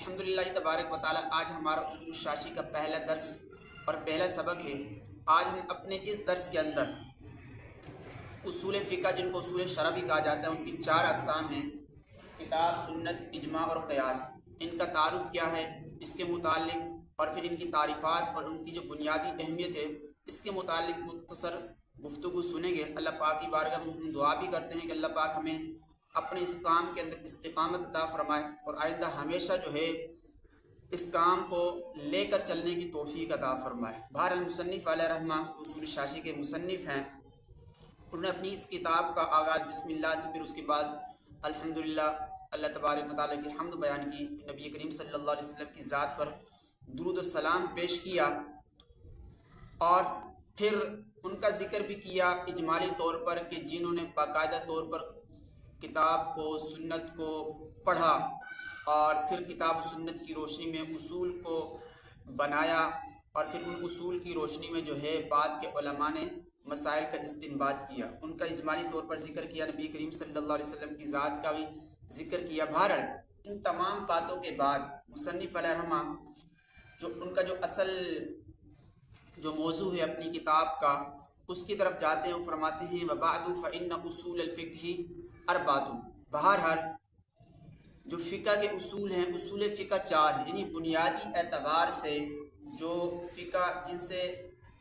الحمدللہ تبارک و تعالی آج ہمارا اصول شاشی کا پہلا درس اور پہلا سبق ہے۔ آج ہم اپنے اس درس کے اندر اصول فقہ، جن کو اصول شرع بھی کہا جاتا ہے، ان کی 4 اقسام ہیں: کتاب، سنت، اجماع اور قیاس۔ ان کا تعارف کیا ہے، اس کے متعلق، اور پھر ان کی تعریفات اور ان کی جو بنیادی اہمیت ہے، اس کے متعلق مختصر گفتگو سنیں گے۔ اللہ پاک کی بارگاہ میں ہم دعا بھی کرتے ہیں کہ اللہ پاک ہمیں اپنے اس کام کے اندر استقامت عطا فرمائے اور آئندہ ہمیشہ جو ہے اس کام کو لے کر چلنے کی توفیق عطا فرمائے۔ بہر المصنف علیہ رحمہ اصول شاشی کے مصنف ہیں، انہوں نے اپنی اس کتاب کا آغاز بسم اللہ سے، پھر اس کے بعد الحمدللہ اللہ تبارک و تعالیٰ کی حمد بیان کی، نبی کریم صلی اللہ علیہ وسلم کی ذات پر درود و سلام پیش کیا، اور پھر ان کا ذکر بھی کیا اجمالی طور پر کہ جنہوں نے باقاعدہ طور پر کتاب کو، سنت کو پڑھا اور پھر کتاب و سنت کی روشنی میں اصول کو بنایا، اور پھر ان اصول کی روشنی میں جو ہے بعد کے علماء نے مسائل کا استنباط کیا، ان کا اجمالی طور پر ذکر کیا، نبی کریم صلی اللہ علیہ وسلم کی ذات کا بھی ذکر کیا۔ بہرحال ان تمام باتوں کے بعد مصنف علیہ رحمہ جو ان کا جو اصل جو موضوع ہے اپنی کتاب کا، اس کی طرف جاتے ہیں اور فرماتے ہیں وَبَعْدُ فَإِنَّ أُصُولَ الْفِقْهِ أَرْبَعَةٌ۔ بہرحال جو فقہ کے اصول ہیں، اصول فقہ 4 ہیں، یعنی بنیادی اعتبار سے جو فقہ جن سے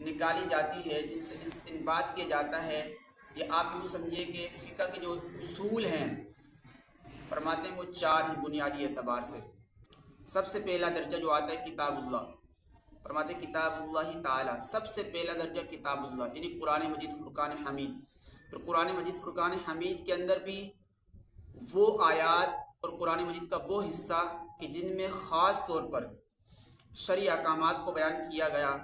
نکالی جاتی ہے، جن سے استنباط کیا جاتا ہے، یہ آپ یوں سمجھے کہ فقہ کے جو اصول ہیں، فرماتے ہیں وہ 4 ہیں بنیادی اعتبار سے۔ سب سے پہلا درجہ جو آتا ہے کتاب اللہ، فرماتے ہیں کتاب اللہ تعالیٰ، سب سے پہلا درجہ کتاب اللہ، یعنی قرآن مجید فرقان حمید۔ پھر قرآن مجید فرقان حمید کے اندر بھی وہ آیات اور قرآن مجید کا وہ حصہ کہ جن میں خاص طور پر شرعی احکامات کو بیان کیا گیا،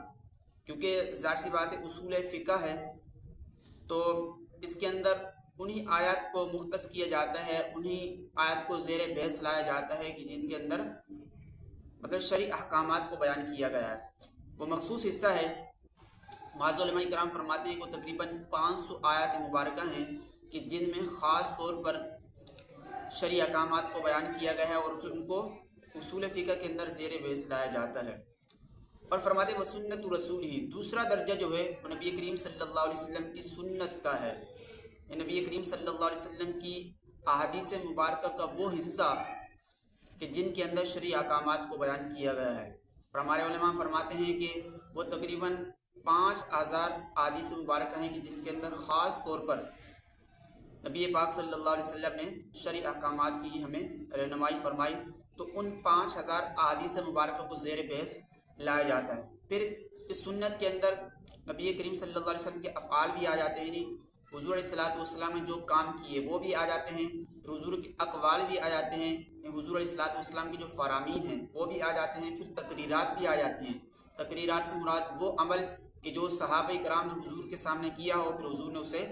کیونکہ ظاہر سی بات ہے اصول فقہ ہے تو اس کے اندر انہی آیات کو مختص کیا جاتا ہے، انہی آیات کو زیر بحث لایا جاتا ہے کہ جن کے اندر مطلب شرعی احکامات کو بیان کیا گیا ہے، وہ مخصوص حصہ ہے۔ بعض علماء کرام فرماتے ہیں کہ وہ تقریباً 500 آیات مبارکہ ہیں کہ جن میں خاص طور پر شرعی احکامات کو بیان کیا گیا ہے اور پھر ان کو اصول فقہ کے اندر زیر بحث لایا جاتا ہے۔ اور فرماتے ہیں وہ سنت رسول ہی، دوسرا درجہ جو ہے وہ نبی کریم صلی اللہ علیہ وسلم کی سنت کا ہے، نبی کریم صلی اللہ علیہ وسلم کی احادیث مبارکہ کا وہ حصہ کہ جن کے اندر شرعی احکامات کو بیان کیا گیا ہے۔ اور ہمارے علماء فرماتے ہیں کہ وہ تقریباً 5000 احادیث مبارکہ ہیں کہ جن کے اندر خاص طور پر نبی پاک صلی اللہ علیہ وسلم نے شرعی احکامات کی ہمیں رہنمائی فرمائی، تو ان 5000 احادیث مبارکہ کو زیر بحث لایا جاتا ہے۔ پھر اس سنت کے اندر نبی کریم صلی اللہ علیہ وسلم کے افعال بھی آ جاتے ہیں، یعنی حضور علیہ الصلوۃ نے جو کام کیے وہ بھی آ جاتے ہیں، حضور کے اقوال بھی آ جاتے ہیں، حضور علیہ الصلوۃ کی جو فرامین ہیں وہ بھی آ جاتے ہیں، پھر تقریرات بھی آ جاتی ہیں۔ تقریرات سے مراد وہ عمل کہ جو صحابہ کرام نے حضور کے سامنے کیا ہو، پھر حضور نے اسے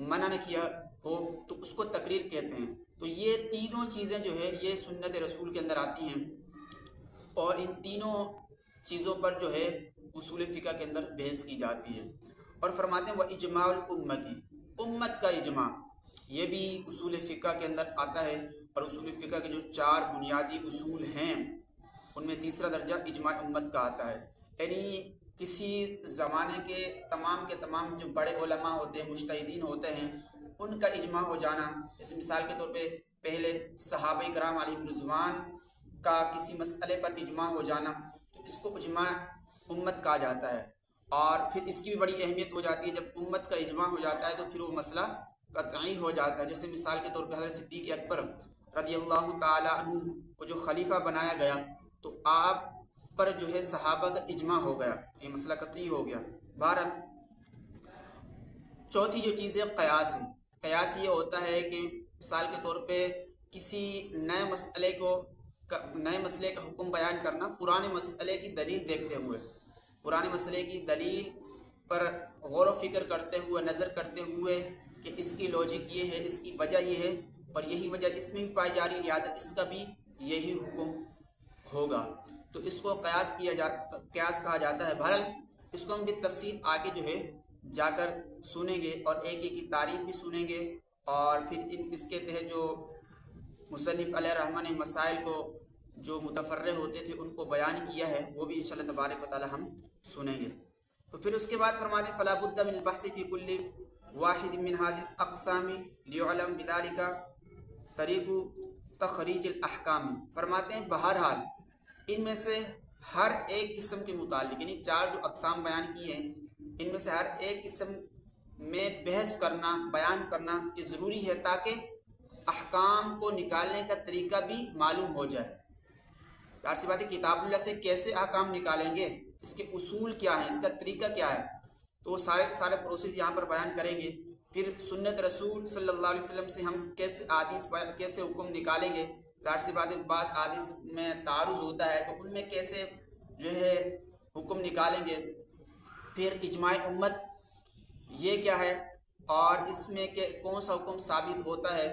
منع نہ کیا ہو، تو اس کو تقریر کہتے ہیں۔ تو یہ تینوں چیزیں جو ہے یہ سنت رسول کے اندر آتی ہیں، اور ان تینوں چیزوں پر جو ہے اصول فقہ کے اندر بحث کی جاتی ہے۔ اور فرماتے ہیں وہ اجماع الامتی، امت کا اجماع، یہ بھی اصول فقہ کے اندر آتا ہے۔ اور اصول فقہ کے جو 4 بنیادی اصول ہیں ان میں تیسرا درجہ اجماع امت کا آتا ہے، یعنی کسی زمانے کے تمام جو بڑے علماء ہوتے ہیں، مجتہدین ہوتے ہیں، ان کا اجماع ہو جانا۔ جیسے مثال کے طور پہ پہلے صحابہ کرام علیہم رضوان کا کسی مسئلے پر اجماع ہو جانا، تو اس کو اجماع امت کہا جاتا ہے۔ اور پھر اس کی بھی بڑی اہمیت ہو جاتی ہے، جب امت کا اجماع ہو جاتا ہے تو پھر وہ مسئلہ قطعی ہو جاتا ہے۔ جیسے مثال کے طور پہ حضرت صدیق اکبر رضی اللہ تعالیٰ عنہ کو جو خلیفہ بنایا گیا، تو آپ پر جو ہے صحابہ کا اجماع ہو گیا، یہ مسئلہ قطعی ہو گیا۔ بہرحال چوتھی جو چیز ہے قیاس ہے۔ قیاس یہ ہوتا ہے کہ مثال کے طور پہ کسی نئے مسئلے کا حکم بیان کرنا، پرانے مسئلے کی دلیل دیکھتے ہوئے، پرانے مسئلے کی دلیل پر غور و فکر کرتے ہوئے، نظر کرتے ہوئے کہ اس کی لاجک یہ ہے، اس کی وجہ یہ ہے، اور یہی وجہ اس میں بھی پائی جا رہی، لہٰذا اس کا بھی یہی حکم ہوگا، تو اس کو قیاس کہا جاتا ہے۔ بہرحال اس کو ہم بھی تفصیل آگے جو ہے جا کر سنیں گے، اور ایک ایک کی تعریف بھی سنیں گے، اور پھر اس کے تحت جو مصنف علیہ رحمہ نے مسائل کو جو متفرع ہوتے تھے ان کو بیان کیا ہے، وہ بھی انشاءاللہ تبارک و تعالی ہم سنیں گے۔ تو پھر اس کے بعد فرماتے ہیں فلا بد من البحث فی کل واحد من هذه الاقسام لیعلم بذلك طریق تخریج الاحکام۔ فرماتے ہیں بہرحال ان میں سے ہر ایک قسم کے متعلق، یعنی چار جو اقسام بیان کیے ہیں، ان میں سے ہر ایک قسم میں بحث کرنا، بیان کرنا یہ ضروری ہے تاکہ احکام کو نکالنے کا طریقہ بھی معلوم ہو جائے۔ ظاہر سی بات ہے کتاب اللہ سے کیسے احکام نکالیں گے، اس کے اصول کیا ہیں، اس کا طریقہ کیا ہے، تو وہ سارے کے سارے پروسیس یہاں پر بیان کریں گے۔ پھر سنت رسول صلی اللہ علیہ وسلم سے ہم کیسے حدیث کیسے حکم نکالیں گے۔ ظاہر سی بات ہے بعض حدیث میں تعارض ہوتا ہے تو ان میں کیسے جو ہے حکم نکالیں گے۔ پھر اجماع امت یہ کیا ہے اور اس میں کہ کون سا حکم ثابت ہوتا ہے،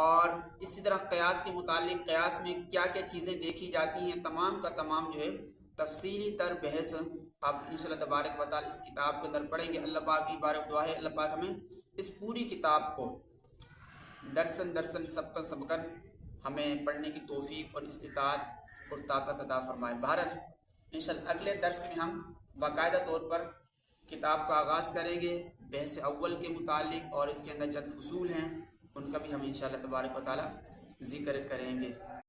اور اسی طرح قیاس کے متعلق قیاس میں کیا کیا چیزیں دیکھی جاتی ہیں، تمام کا تمام جو ہے تفصیلی تر بحث آپ انشاءاللہ تبارک و تعالی اس کتاب کے اندر پڑھیں گے۔ اللہ پاک کی بارک دعا ہے اللہ پاک ہمیں اس پوری کتاب کو درسن سب کر ہمیں پڑھنے کی توفیق اور استطاعت اور طاقت عطا فرمائے۔ بہرحال انشاءاللہ اگلے درس میں ہم باقاعدہ طور پر کتاب کا آغاز کریں گے بحث اول کے متعلق، اور اس کے اندر چند فصول ہیں ان کا بھی ہم انشاءاللہ تبارک و تعالی ذکر کریں گے۔